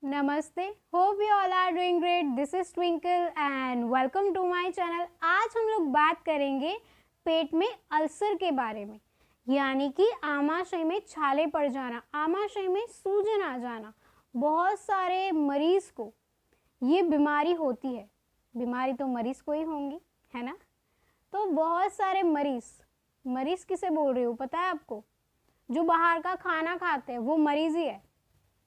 नमस्ते, hope you all are doing great. This is Twinkle and welcome to my channel. आज हम लोग बात करेंगे पेट में अल्सर के बारे में, यानी कि आमाशय में छाले पड़ जाना, आमाशय में सूजन आ जाना। बहुत सारे मरीज को ये बीमारी होती है। बीमारी तो मरीज को ही होंगी, है ना। तो बहुत सारे मरीज किसे बोल रही हूँ पता है आपको? जो बाहर का खाना खाते हैं वो मरीज ही है।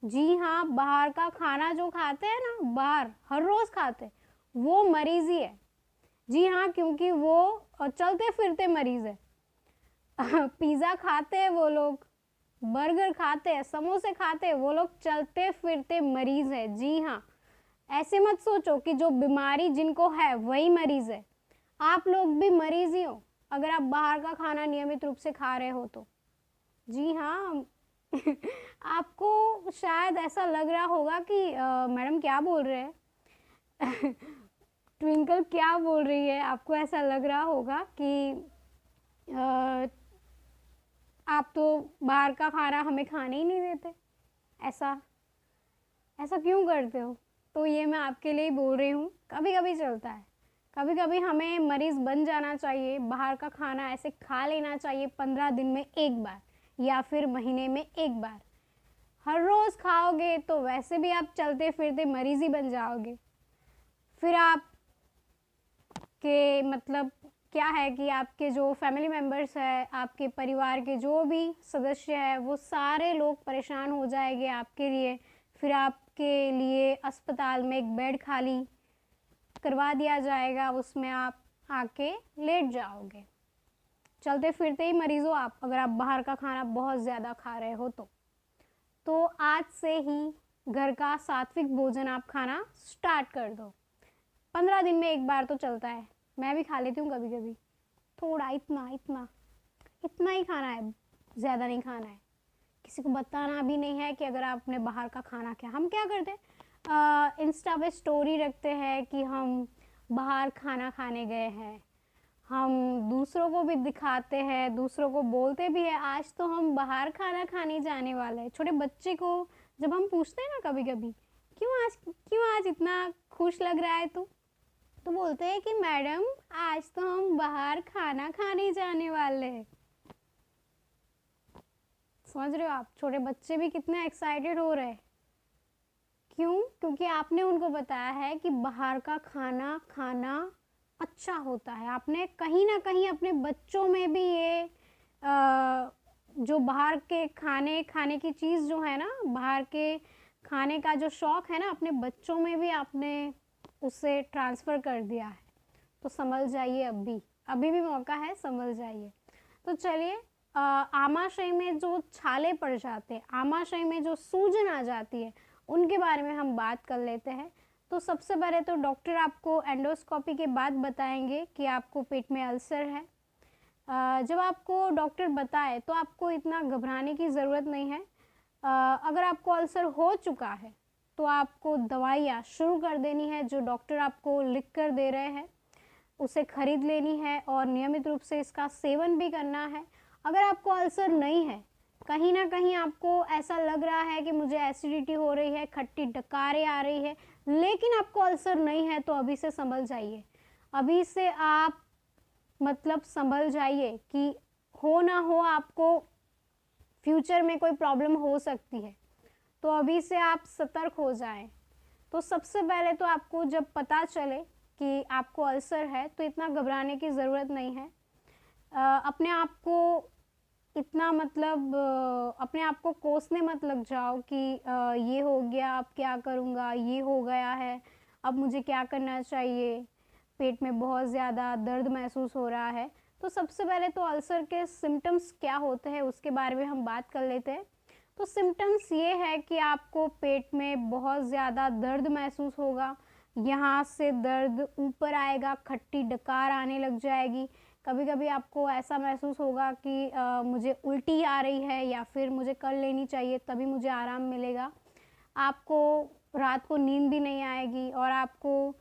जी हाँ, बाहर का खाना जो खाते हैं ना, बाहर हर रोज खाते हैं, वो मरीज ही है। जी हाँ, क्योंकि वो चलते फिरते मरीज है। पिज़्ज़ा खाते हैं वो लोग, बर्गर खाते हैं, समोसे खाते हैं, वो लोग चलते फिरते मरीज है। जी हाँ, ऐसे मत सोचो कि जो बीमारी जिनको है वही मरीज है। आप लोग भी मरीज ही हो अगर आप बाहर का खाना नियमित रूप से खा रहे हो तो। जी हाँ। आपको शायद ऐसा लग रहा होगा कि मैडम क्या बोल रहे हैं। ट्विंकल क्या बोल रही है। आपको ऐसा लग रहा होगा कि आप तो बाहर का खाना हमें खाने ही नहीं देते। ऐसा ऐसा क्यों करते हो? तो ये मैं आपके लिए ही बोल रही हूँ। कभी कभी चलता है, कभी कभी हमें मरीज बन जाना चाहिए। बाहर का खाना ऐसे खा लेना चाहिए 15 दिन में एक बार या फिर महीने में एक बार। हर रोज खाओगे तो वैसे भी आप चलते फिरते मरीज ही बन जाओगे। फिर आप के मतलब क्या है कि आपके जो फैमिली मेम्बर्स है, आपके परिवार के जो भी सदस्य है, वो सारे लोग परेशान हो जाएंगे आपके लिए। फिर आपके लिए अस्पताल में एक बेड खाली करवा दिया जाएगा, उसमें आप आके लेट जाओगे। चलते फिरते ही मरीज हो आप, अगर आप बाहर का खाना बहुत ज़्यादा खा रहे हो तो आज से ही घर का सात्विक भोजन आप खाना स्टार्ट कर दो। 15 दिन में एक बार तो चलता है, मैं भी खा लेती हूँ कभी कभी। थोड़ा इतना इतना इतना ही खाना है, ज़्यादा नहीं खाना है। किसी को बताना भी नहीं है कि अगर आपने बाहर का खाना क्या। हम क्या करते हैं, इंस्टा पे स्टोरी रखते हैं कि हम बाहर खाना खाने गए हैं। हम दूसरों को भी दिखाते हैं, दूसरों को बोलते भी है आज तो हम बाहर खाना खाने जाने वाले हैं। छोटे बच्चे को जब हम पूछते हैं ना कभी कभी, क्यों आज इतना खुश लग रहा है तू, तो बोलते हैं कि मैडम आज तो हम बाहर खाना खाने जाने वाले हैं। समझ रहे हो आप? छोटे बच्चे भी कितने एक्साइटेड हो रहे हैं। क्यों? क्योंकि आपने उनको बताया है कि बाहर का खाना खाना अच्छा होता है। आपने कहीं ना कहीं अपने बच्चों में भी ये जो बाहर के खाने खाने की चीज़ जो है ना, बाहर के खाने का जो शौक़ है ना, अपने बच्चों में भी आपने उसे ट्रांसफ़र कर दिया है। तो संभल जाइए, अभी भी मौका है, संभल जाइए। तो चलिए, आमाशय में जो छाले पड़ जाते हैं, आमाशय में जो सूजन आ जाती है, उनके बारे में हम बात कर लेते हैं। तो सबसे पहले तो डॉक्टर आपको एंडोस्कोपी के बाद बताएंगे कि आपको पेट में अल्सर है। जब आपको डॉक्टर बताए तो आपको इतना घबराने की ज़रूरत नहीं है। अगर आपको अल्सर हो चुका है तो आपको दवाइयाँ शुरू कर देनी है, जो डॉक्टर आपको लिख कर दे रहे हैं उसे खरीद लेनी है और नियमित रूप से इसका सेवन भी करना है। अगर आपको अल्सर नहीं है, कहीं ना कहीं आपको ऐसा लग रहा है कि मुझे एसिडिटी हो रही है, खट्टी डकारें आ रही है, लेकिन आपको अल्सर नहीं है, तो अभी से संभल जाइए। अभी से आप मतलब संभल जाइए कि हो ना हो आपको फ्यूचर में कोई प्रॉब्लम हो सकती है, तो अभी से आप सतर्क हो जाएं। तो सबसे पहले तो आपको जब पता चले कि आपको अल्सर है तो इतना घबराने की ज़रूरत नहीं है। अपने आप को इतना मतलब अपने आप को कोसने मत लग जाओ कि ये हो गया, अब क्या करूँगा, ये हो गया है, अब मुझे क्या करना चाहिए, पेट में बहुत ज़्यादा दर्द महसूस हो रहा है। तो सबसे पहले तो अल्सर के सिम्टम्स क्या होते हैं उसके बारे में हम बात कर लेते हैं। तो सिम्टम्स ये है कि आपको पेट में बहुत ज़्यादा दर्द महसूस होगा, यहाँ से दर्द ऊपर आएगा, खट्टी डकार आने लग जाएगी। कभी कभी आपको ऐसा महसूस होगा कि मुझे उल्टी आ रही है या फिर मुझे कर लेनी चाहिए तभी मुझे आराम मिलेगा। आपको रात को नींद भी नहीं आएगी और आपको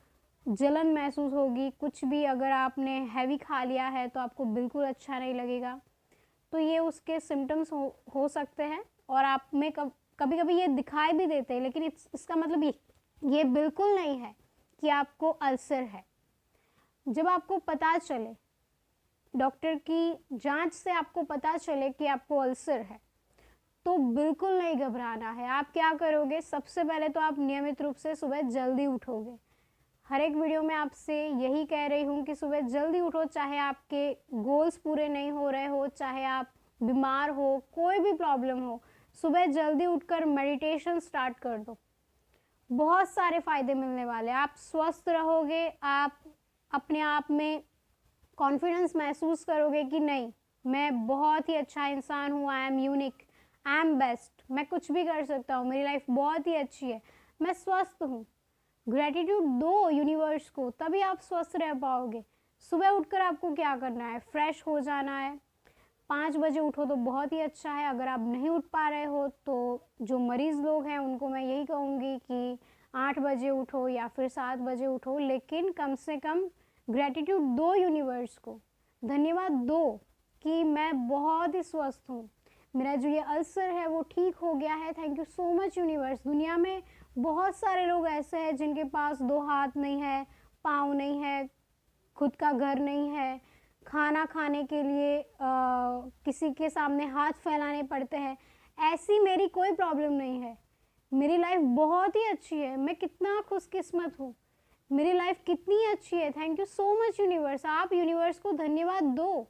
जलन महसूस होगी। कुछ भी अगर आपने हैवी खा लिया है तो आपको बिल्कुल अच्छा नहीं लगेगा। तो ये उसके सिम्टम्स हो सकते हैं। और आप में कभी कभी ये दिखाई भी देते हैं, लेकिन इसका मतलब ये बिल्कुल नहीं है कि आपको अल्सर है। जब आपको पता चले, डॉक्टर की जांच से आपको पता चले कि आपको अल्सर है, तो बिल्कुल नहीं घबराना है। आप क्या करोगे, सबसे पहले तो आप नियमित रूप से सुबह जल्दी उठोगे। हर एक वीडियो में आपसे यही कह रही हूँ कि सुबह जल्दी उठो, चाहे आपके गोल्स पूरे नहीं हो रहे हो, चाहे आप बीमार हो, कोई भी प्रॉब्लम हो, सुबह जल्दी उठकर मेडिटेशन स्टार्ट कर दो। बहुत सारे फ़ायदे मिलने वाले हैं। आप स्वस्थ रहोगे, आप अपने आप में कॉन्फिडेंस महसूस करोगे कि नहीं, मैं बहुत ही अच्छा इंसान हूँ, I am unique, I am best, मैं कुछ भी कर सकता हूँ, मेरी लाइफ बहुत ही अच्छी है, मैं स्वस्थ हूँ। ग्रैटिट्यूड दो यूनिवर्स को, तभी आप स्वस्थ रह पाओगे। सुबह उठकर आपको क्या करना है, फ्रेश हो जाना है। 5 बजे उठो तो बहुत ही अच्छा है। अगर आप नहीं उठ पा रहे हो तो जो मरीज़ लोग हैं उनको मैं यही कहूँगी कि 8 बजे उठो या फिर 7 बजे उठो, लेकिन कम से कम ग्रैटिट्यूड दो यूनिवर्स को, धन्यवाद दो कि मैं बहुत ही स्वस्थ हूँ, मेरा जो ये अल्सर है वो ठीक हो गया है, thank you so much universe. दुनिया में बहुत सारे लोग ऐसे हैं जिनके पास 2 हाथ नहीं है, पाँव नहीं है, खुद का घर नहीं है, खाना खाने के लिए किसी के सामने हाथ फैलाने पड़ते हैं। ऐसी मेरी कोई प्रॉब्लम नहीं है, मेरी लाइफ बहुत ही अच्छी है, मैं कितना खुशकिस्मत हूँ, मेरी लाइफ कितनी अच्छी है, thank you so much universe. आप यूनिवर्स को धन्यवाद दो,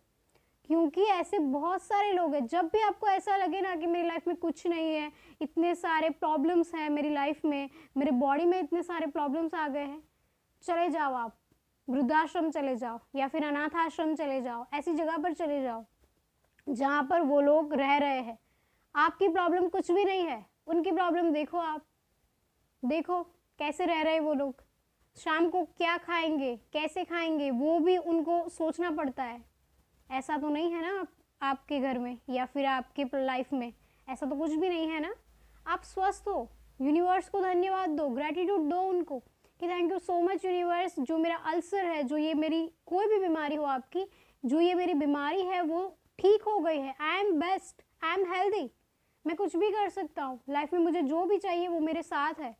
क्योंकि ऐसे बहुत सारे लोग हैं। जब भी आपको ऐसा लगे ना कि मेरी लाइफ में कुछ नहीं है, इतने सारे प्रॉब्लम्स हैं मेरी लाइफ में, मेरे बॉडी में इतने सारे प्रॉब्लम्स आ गए हैं, चले जाओ, आप वृद्धाश्रम चले जाओ या फिर अनाथ आश्रम चले जाओ, ऐसी जगह पर चले जाओ जहाँ पर वो लोग रह रहे हैं। आपकी प्रॉब्लम कुछ भी नहीं है, उनकी प्रॉब्लम देखो, आप देखो कैसे रह रहे वो लोग, शाम को क्या खाएंगे, कैसे खाएंगे, वो भी उनको सोचना पड़ता है। ऐसा तो नहीं है ना आपके घर में या फिर आपके लाइफ में, ऐसा तो कुछ भी नहीं है ना। आप स्वस्थ हो, यूनिवर्स को धन्यवाद दो, ग्रैटिट्यूड दो उनको कि thank you so much universe, जो मेरा अल्सर है, जो ये मेरी कोई भी बीमारी हो आपकी, जो ये मेरी बीमारी है वो ठीक हो गई है, I am best, I am healthy, मैं कुछ भी कर सकता हूँ लाइफ में, मुझे जो भी चाहिए वो मेरे साथ है,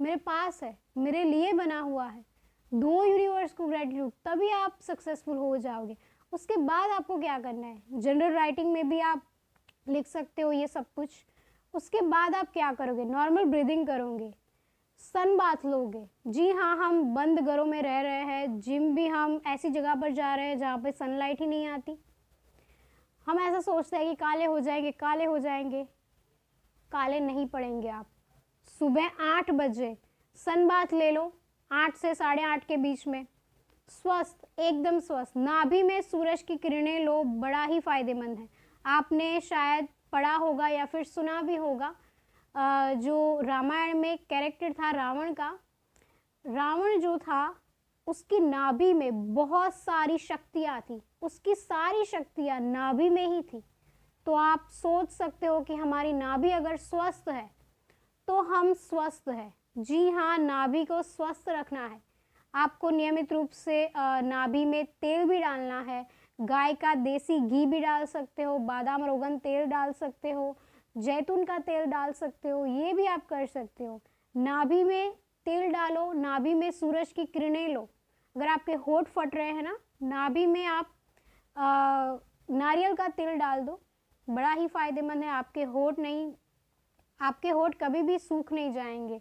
मेरे पास है, मेरे लिए बना हुआ है। दो यूनिवर्स को ग्रैटिट्यूड, तभी आप सक्सेसफुल हो जाओगे। उसके बाद आपको क्या करना है, जनरल राइटिंग में भी आप लिख सकते हो ये सब कुछ। उसके बाद आप क्या करोगे, नॉर्मल ब्रीदिंग करोगे, सन बाथ लोगे। जी हाँ, हम बंद घरों में रह रहे हैं, जिम भी हम ऐसी जगह पर जा रहे हैं जहाँ पे सनलाइट ही नहीं आती। हम ऐसा सोचते हैं कि काले हो जाएंगे, काले हो जाएंगे, काले नहीं पड़ेंगे आप। सुबह 8 बजे सन बाथ ले लो, 8 से 8:30 के बीच में, स्वस्थ, एकदम स्वस्थ, नाभि में सूरज की किरणें लो, बड़ा ही फायदेमंद है। आपने शायद पढ़ा होगा या फिर सुना भी होगा, जो रामायण में कैरेक्टर था रावण का, रावण जो था उसकी नाभि में बहुत सारी शक्तियाँ थी, उसकी सारी शक्तियाँ नाभि में ही थी। तो आप सोच सकते हो कि हमारी नाभि अगर स्वस्थ है तो हम स्वस्थ हैं। जी हाँ, नाभि को स्वस्थ रखना है। आपको नियमित रूप से नाभि में तेल भी डालना है, गाय का देसी घी भी डाल सकते हो, बादाम रोगन तेल डाल सकते हो, जैतून का तेल डाल सकते हो, ये भी आप कर सकते हो। नाभि में तेल डालो, नाभि में सूरज की किरणें लो। अगर आपके होंठ फट रहे हैं ना, नाभि में आप नारियल का तेल डाल दो, बड़ा ही फायदेमंद है। आपके होंठ कभी भी सूख नहीं जाएंगे,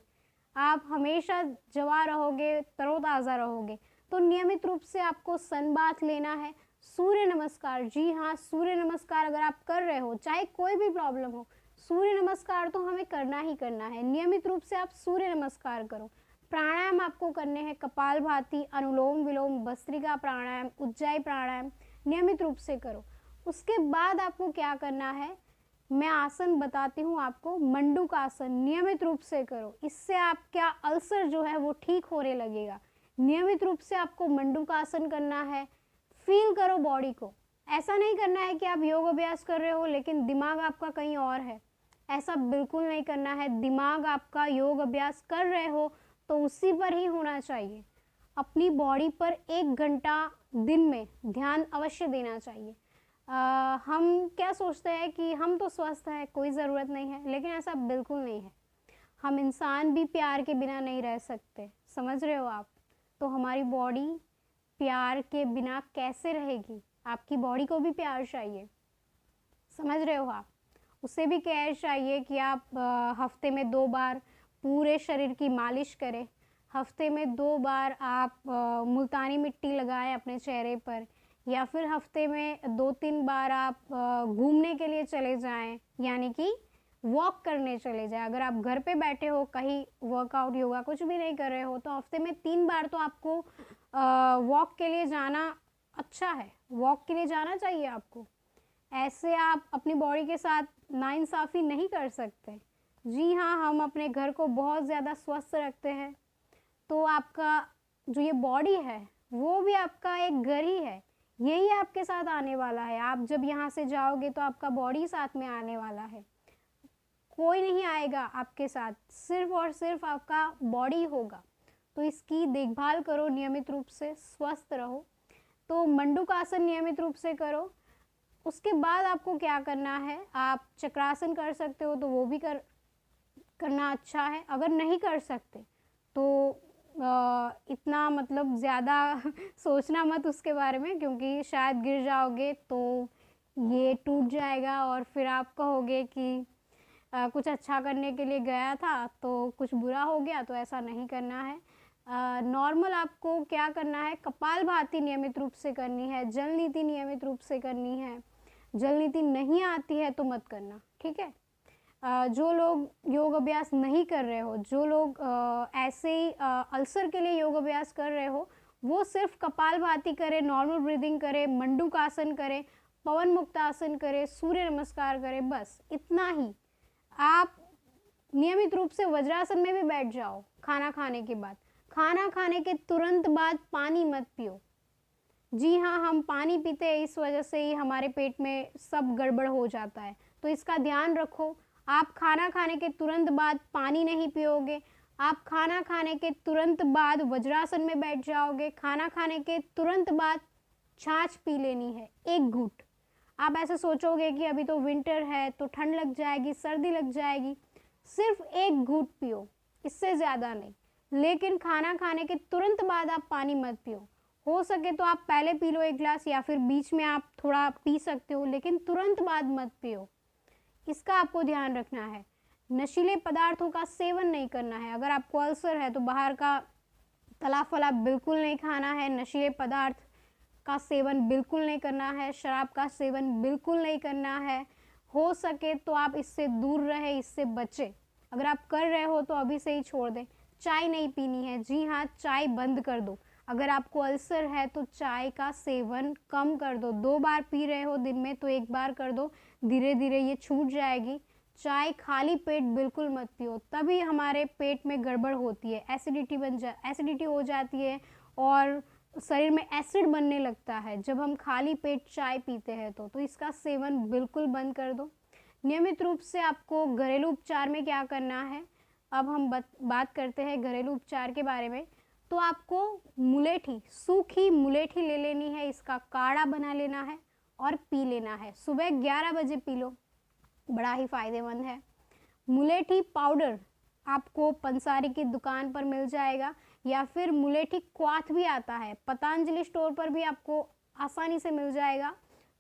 आप हमेशा जवा रहोगे, तरोताज़ा रहोगे। तो नियमित रूप से आपको सन बाथ लेना है। सूर्य नमस्कार, जी हाँ, सूर्य नमस्कार अगर आप कर रहे हो, चाहे कोई भी प्रॉब्लम हो, सूर्य नमस्कार तो हमें करना ही करना है। नियमित रूप से आप सूर्य नमस्कार करो। प्राणायाम आपको करने हैं, कपालभाति, अनुलोम विलोम, भस्त्रिका प्राणायाम, उज्जाई प्राणायाम नियमित रूप से करो। उसके बाद आपको क्या करना है, मैं आसन बताती हूँ आपको, मंडूक आसन नियमित रूप से करो। इससे आपका अल्सर जो है वो ठीक होने लगेगा। नियमित रूप से आपको मंडूक आसन करना है। फील करो बॉडी को, ऐसा नहीं करना है कि आप योग अभ्यास कर रहे हो लेकिन दिमाग आपका कहीं और है, ऐसा बिल्कुल नहीं करना है। दिमाग आपका योग अभ्यास कर रहे हो तो उसी पर ही होना चाहिए। अपनी बॉडी पर 1 घंटा दिन में ध्यान अवश्य देना चाहिए। हम क्या सोचते हैं कि हम तो स्वस्थ हैं, कोई ज़रूरत नहीं है, लेकिन ऐसा बिल्कुल नहीं है। हम इंसान भी प्यार के बिना नहीं रह सकते, समझ रहे हो आप? तो हमारी बॉडी प्यार के बिना कैसे रहेगी? आपकी बॉडी को भी प्यार चाहिए, समझ रहे हो आप? उसे भी केयर चाहिए कि आप हफ्ते में 2 बार पूरे शरीर की मालिश करें, हफ्ते में 2 बार आप मुल्तानी मिट्टी लगाएं अपने चेहरे पर, या फिर हफ्ते में 2-3 बार आप घूमने के लिए चले जाएं, यानी कि वॉक करने चले जाएं। अगर आप घर पे बैठे हो, कहीं वर्कआउट योगा कुछ भी नहीं कर रहे हो, तो हफ्ते में 3 बार तो आपको वॉक के लिए जाना अच्छा है, वॉक के लिए जाना चाहिए आपको। ऐसे आप अपनी बॉडी के साथ नाइंसाफ़ी नहीं कर सकते। जी हाँ, हम अपने घर को बहुत ज़्यादा स्वस्थ रखते हैं, तो आपका जो ये बॉडी है वो भी आपका एक घर ही है, यही आपके साथ आने वाला है। आप जब यहाँ से जाओगे तो आपका बॉडी साथ में आने वाला है, कोई नहीं आएगा आपके साथ, सिर्फ और सिर्फ आपका बॉडी होगा। तो इसकी देखभाल करो, नियमित रूप से स्वस्थ रहो। तो मंडूकासन नियमित रूप से करो। उसके बाद आपको क्या करना है, आप चक्रासन कर सकते हो तो वो भी करना अच्छा है। अगर नहीं कर सकते तो इतना मतलब ज़्यादा सोचना मत उसके बारे में, क्योंकि शायद गिर जाओगे तो ये टूट जाएगा और फिर आप कहोगे कि कुछ अच्छा करने के लिए गया था तो कुछ बुरा हो गया। तो ऐसा नहीं करना है। नॉर्मल आपको क्या करना है, कपालभाति नियमित रूप से करनी है, जल नीति नियमित रूप से करनी है। जल नीति नहीं आती है तो मत करना, ठीक है? जो लोग योग अभ्यास नहीं कर रहे हो, जो लोग ऐसे ही अल्सर के लिए योग अभ्यास कर रहे हो, वो सिर्फ कपालभाति करें, नॉर्मल ब्रीदिंग करें, मंडूकासन करें, पवन मुक्तासन करें, सूर्य नमस्कार करें, बस इतना ही। आप नियमित रूप से वज्रासन में भी बैठ जाओ खाना खाने के बाद। खाना खाने के तुरंत बाद पानी मत पियो। जी हाँ, हम पानी पीते हैं, इस वजह से ही हमारे पेट में सब गड़बड़ हो जाता है, तो इसका ध्यान रखो। आप खाना खाने के तुरंत बाद पानी नहीं पियोगे, आप खाना खाने के तुरंत बाद वज्रासन में बैठ जाओगे, खाना खाने के तुरंत बाद छाछ पी लेनी है 1 घूंट। आप ऐसे सोचोगे कि अभी तो विंटर है तो ठंड लग जाएगी, सर्दी लग जाएगी, सिर्फ 1 घूंट पियो, इससे ज़्यादा नहीं। लेकिन खाना खाने के तुरंत बाद आप पानी मत पियो। हो सके तो आप पहले पी लो 1 ग्लास, या फिर बीच में आप थोड़ा पी सकते हो, लेकिन तुरंत बाद मत पियो, इसका आपको ध्यान रखना है। नशीले पदार्थों का सेवन नहीं करना है। अगर आपको अल्सर है तो बाहर का तला फला बिल्कुल नहीं खाना है, नशीले पदार्थ का सेवन बिल्कुल नहीं करना है, शराब का सेवन बिल्कुल नहीं करना है। हो सके तो आप इससे दूर रहे, इससे बचे। अगर आप कर रहे हो तो अभी से ही छोड़ दें। चाय नहीं पीनी है, जी हाँ, चाय बंद कर दो। अगर आपको अल्सर है तो चाय का सेवन कम कर दो। 2 बार पी रहे हो दिन में तो 1 बार कर दो, धीरे धीरे ये छूट जाएगी। चाय खाली पेट बिल्कुल मत पियो, तभी हमारे पेट में गड़बड़ होती है, एसिडिटी हो जाती है और शरीर में एसिड बनने लगता है जब हम खाली पेट चाय पीते हैं तो इसका सेवन बिल्कुल बंद कर दो। नियमित रूप से आपको घरेलू उपचार में क्या करना है, अब हम बात करते हैं घरेलू उपचार के बारे में। तो आपको मुलेठी, सूखी मुलेठी ले लेनी है, इसका काढ़ा बना लेना है और पी लेना है। सुबह 11 बजे पी लो, बड़ा ही फ़ायदेमंद है। मुलेठी पाउडर आपको पंसारी की दुकान पर मिल जाएगा, या फिर मुलेठी क्वाथ भी आता है, पतंजलि स्टोर पर भी आपको आसानी से मिल जाएगा।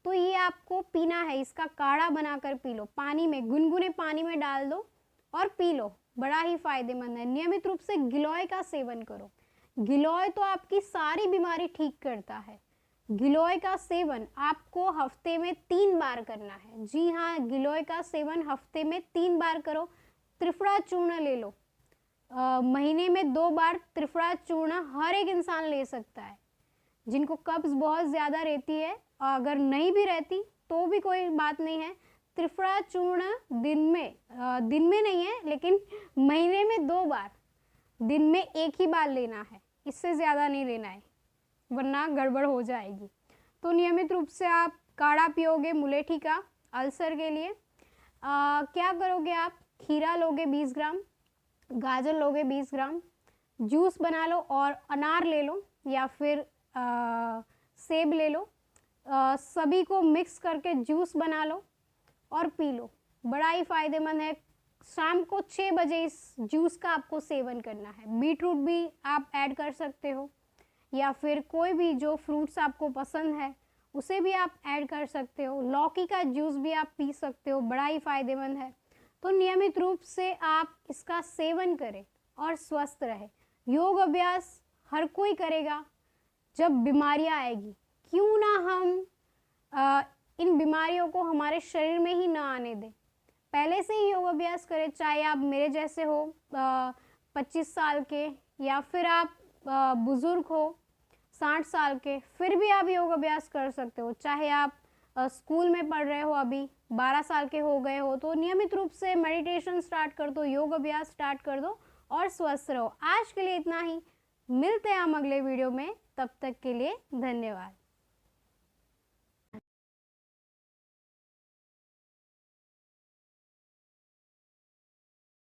तो ये आपको पीना है, इसका काढ़ा बनाकर पी लो, पानी में, गुनगुने पानी में डाल दो और पी लो, बड़ा ही फ़ायदेमंद है। नियमित रूप से गिलोय का सेवन करो। गिलोय तो आपकी सारी बीमारी ठीक करता है। गिलोय का सेवन आपको हफ्ते में 3 बार करना है। जी हाँ, गिलोय का सेवन हफ्ते में 3 बार करो। त्रिफला चूर्ण ले लो, महीने में 2 बार त्रिफला चूर्ण हर एक इंसान ले सकता है। जिनको कब्ज़ बहुत ज़्यादा रहती है, अगर नहीं भी रहती तो भी कोई बात नहीं है, त्रिफला चूर्ण दिन में नहीं है, लेकिन महीने में 2 बार, दिन में 1 ही बार लेना है, इससे ज़्यादा नहीं लेना है, वरना गड़बड़ हो जाएगी। तो नियमित रूप से आप काढ़ा पियोगे मुलेठी का अल्सर के लिए। क्या करोगे आप, खीरा लोगे 20 ग्राम, गाजर लोगे 20 ग्राम, जूस बना लो और अनार ले लो, या फिर सेब ले लो, सभी को मिक्स करके जूस बना लो और पी लो, बड़ा ही फ़ायदेमंद है। शाम को 6 बजे इस जूस का आपको सेवन करना है। बीट रूट भी आप ऐड कर सकते हो, या फिर कोई भी जो फ्रूट्स आपको पसंद है उसे भी आप ऐड कर सकते हो। लौकी का जूस भी आप पी सकते हो, बड़ा ही फ़ायदेमंद है। तो नियमित रूप से आप इसका सेवन करें और स्वस्थ रहे। योग अभ्यास हर कोई करेगा, जब बीमारियां आएगी क्यों ना हम इन बीमारियों को हमारे शरीर में ही ना आने दें। पहले से ही योग अभ्यास करें, चाहे आप मेरे जैसे हो 25 साल के, या फिर आप बुज़ुर्ग हो 60 साल के, फिर भी आप योग अभ्यास कर सकते हो। चाहे आप स्कूल में पढ़ रहे हो, अभी 12 साल के हो गए हो, तो नियमित रूप से मेडिटेशन स्टार्ट कर दो, योग अभ्यास स्टार्ट कर दो और स्वस्थ रहो। आज के लिए इतना ही, मिलते हैं हम अगले वीडियो में, तब तक के लिए धन्यवाद।